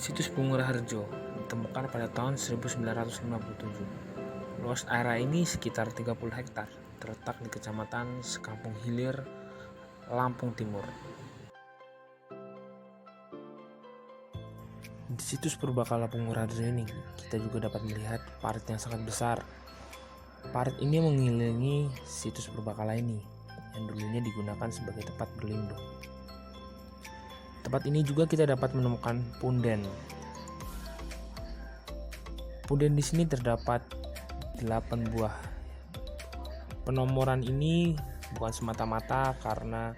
Situs Punguraharjo ditemukan pada tahun 1957. Luas area ini sekitar 30 hektar, terletak di Kecamatan Sekampung Hilir, Lampung Timur. Di situs Purbakala Punguraharjo ini, kita juga dapat melihat parit yang sangat besar. Parit ini mengelilingi situs Purbakala ini, yang dulunya digunakan sebagai tempat berlindung. Tempat ini juga kita dapat menemukan punden. Punden di sini terdapat 8 buah. Penomoran ini bukan semata-mata karena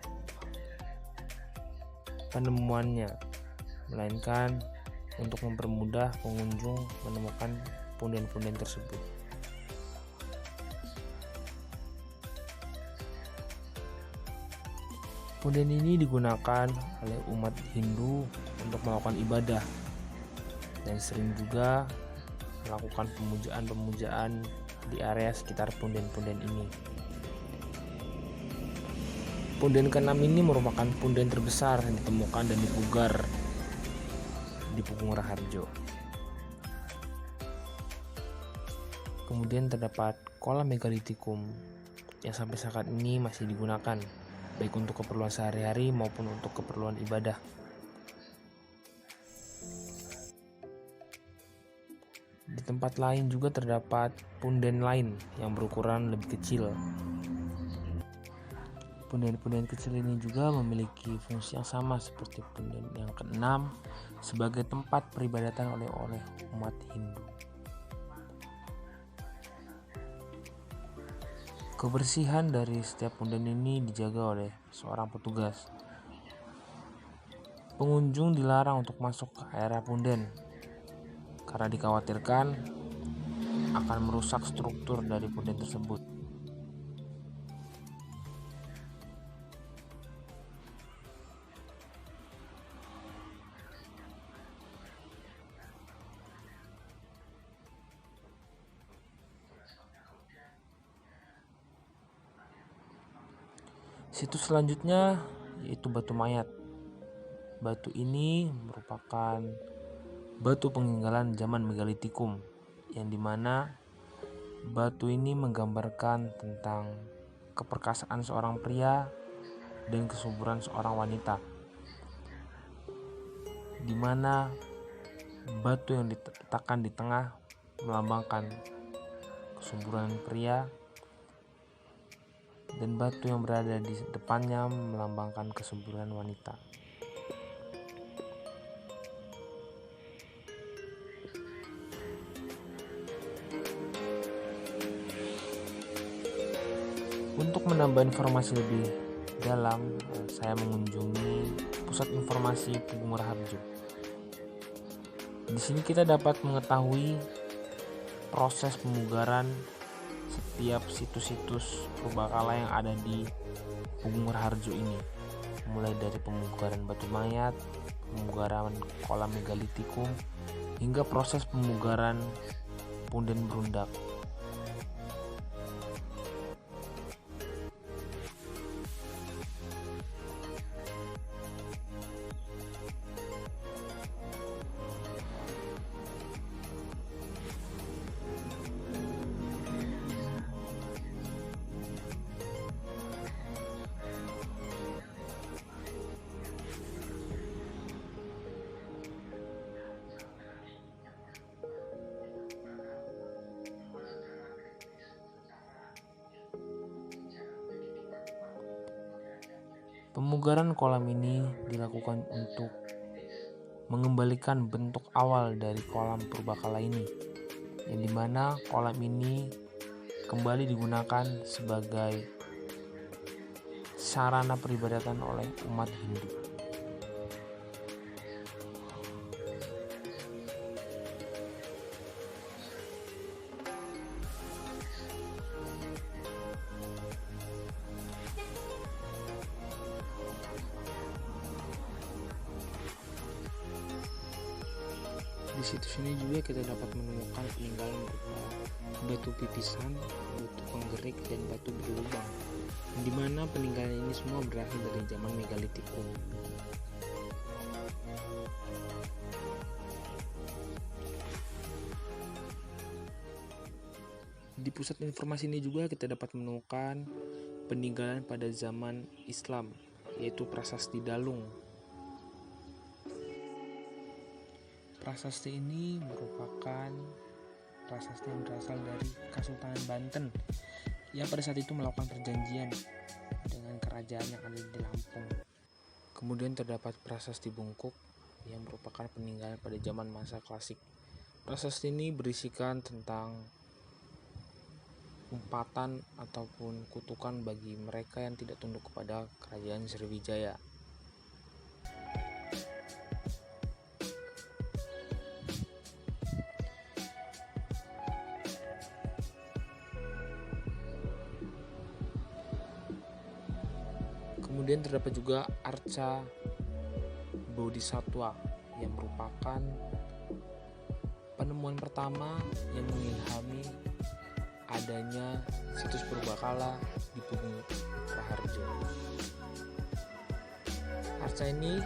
penemuannya, melainkan untuk mempermudah pengunjung menemukan punden-punden tersebut. Punden ini digunakan oleh umat Hindu untuk melakukan ibadah dan sering juga melakukan pemujaan-pemujaan di area sekitar punden-punden ini. Punden ke-6 ini merupakan punden terbesar yang ditemukan dan dipugar di Punguraharjo. Kemudian terdapat kolam megalitikum yang sampai saat ini masih digunakan baik untuk keperluan sehari-hari maupun untuk keperluan ibadah. Di tempat lain juga terdapat punden lain yang berukuran lebih kecil. Punden-punden kecil ini juga memiliki fungsi yang sama seperti punden yang ke-6 sebagai tempat peribadatan oleh umat Hindu. Kebersihan dari setiap punden ini dijaga oleh seorang petugas. Pengunjung dilarang untuk masuk ke area punden karena dikhawatirkan akan merusak struktur dari punden tersebut. Situs selanjutnya yaitu batu mayat. Batu ini merupakan batu peninggalan zaman megalitikum, yang dimana batu ini menggambarkan tentang keperkasaan seorang pria dan kesuburan seorang wanita, dimana batu yang diletakkan di tengah melambangkan kesuburan pria dan batu yang berada di depannya melambangkan kesuburan wanita. Untuk menambah informasi lebih dalam, saya mengunjungi Pusat Informasi Punguraharjo. Di sini kita dapat mengetahui proses pemugaran setiap situs-situs purbakala yang ada di Punguraharjo ini, mulai dari pemugaran batu mayat, pemugaran kolam megalitikum, hingga proses pemugaran punden berundak. Pemugaran kolam ini dilakukan untuk mengembalikan bentuk awal dari kolam purbakala ini, yang dimana kolam ini kembali digunakan sebagai sarana peribadatan oleh umat Hindu. Di situs ini juga kita dapat menemukan peninggalan batu pipisan, batu penggerik, dan batu berlubang, di mana peninggalan ini semua berasal dari zaman megalitikum. Di pusat informasi ini juga kita dapat menemukan peninggalan pada zaman Islam, yaitu Prasasti Dalung. Prasasti ini merupakan prasasti yang berasal dari Kesultanan Banten yang pada saat itu melakukan perjanjian dengan kerajaan yang ada di Lampung. Kemudian terdapat Prasasti Bungkuk yang merupakan peninggalan pada zaman masa klasik. Prasasti ini berisikan tentang umpatan ataupun kutukan bagi mereka yang tidak tunduk kepada kerajaan Sriwijaya. Kemudian terdapat juga Arca Bodhisattva yang merupakan penemuan pertama yang mengilhami adanya situs purbakala di Pugung Raharjo. Arca ini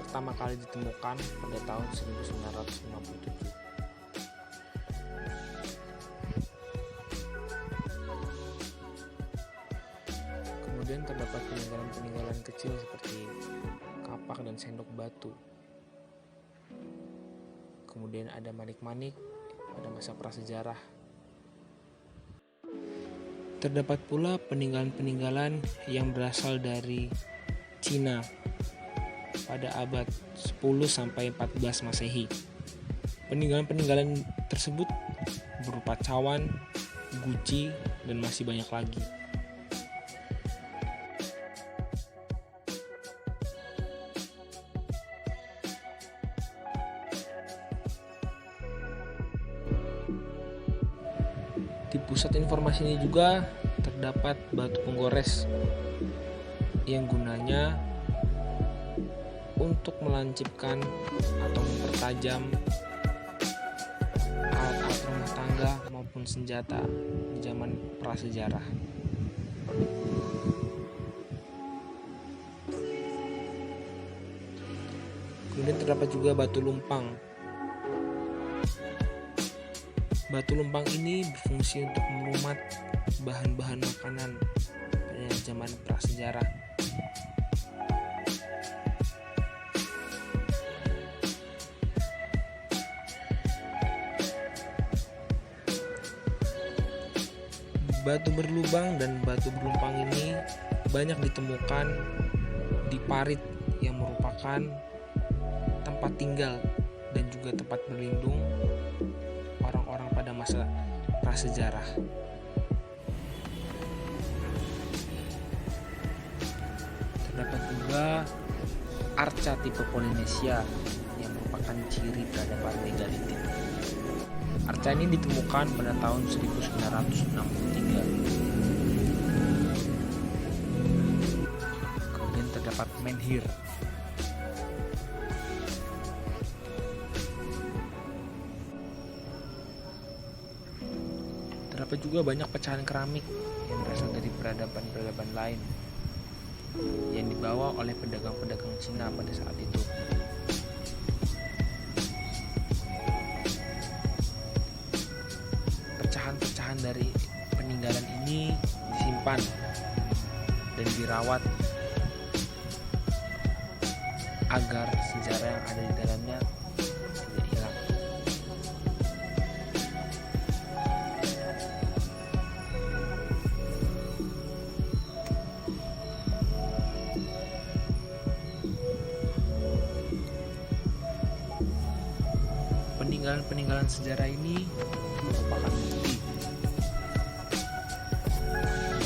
pertama kali ditemukan pada tahun 1957. Kemudian terdapat peninggalan-peninggalan kecil seperti kapak dan sendok batu. Kemudian ada manik-manik pada masa prasejarah. Terdapat pula peninggalan-peninggalan yang berasal dari Cina pada abad 10 sampai 14 Masehi. Peninggalan-peninggalan tersebut berupa cawan, guci, dan masih banyak lagi. Di pusat informasi ini juga terdapat batu penggores yang gunanya untuk melancipkan atau mempertajam alat-alat rumah tangga maupun senjata di zaman prasejarah. Kemudian terdapat juga batu lumpang. Batu lumpang ini berfungsi untuk melumat bahan-bahan makanan pada zaman prasejarah. Batu berlubang dan batu berlumpang ini banyak ditemukan di parit yang merupakan tempat tinggal dan juga tempat berlindung orang-orang pada masa prasejarah. Terdapat juga arca tipe Polinesia yang merupakan ciri peradaban megalitik. Arca ini ditemukan pada tahun 1963. Kemudian terdapat menhir. Terdapat juga banyak pecahan keramik yang berasal dari peradaban-peradaban lain yang dibawa oleh pedagang-pedagang Cina pada saat itu. Pecahan-pecahan dari peninggalan ini disimpan dan dirawat agar sejarah yang ada di dalamnya tidak hilang. Peninggalan-peninggalan sejarah ini merupakan bukti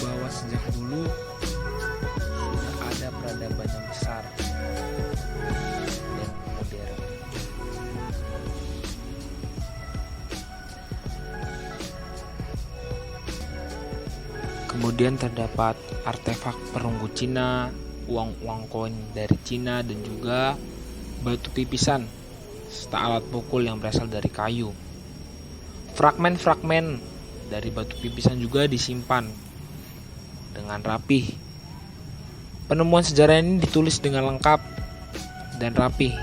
bahwa sejak dulu sudah ada peradaban yang besar dan modern. Kemudian terdapat artefak perunggu Cina, uang-uang koin dari Cina, dan juga batu pipisan serta alat pukul yang berasal dari kayu. Fragmen-fragmen dari batu pipisan juga disimpan dengan rapih. Penemuan sejarah ini ditulis dengan lengkap dan rapih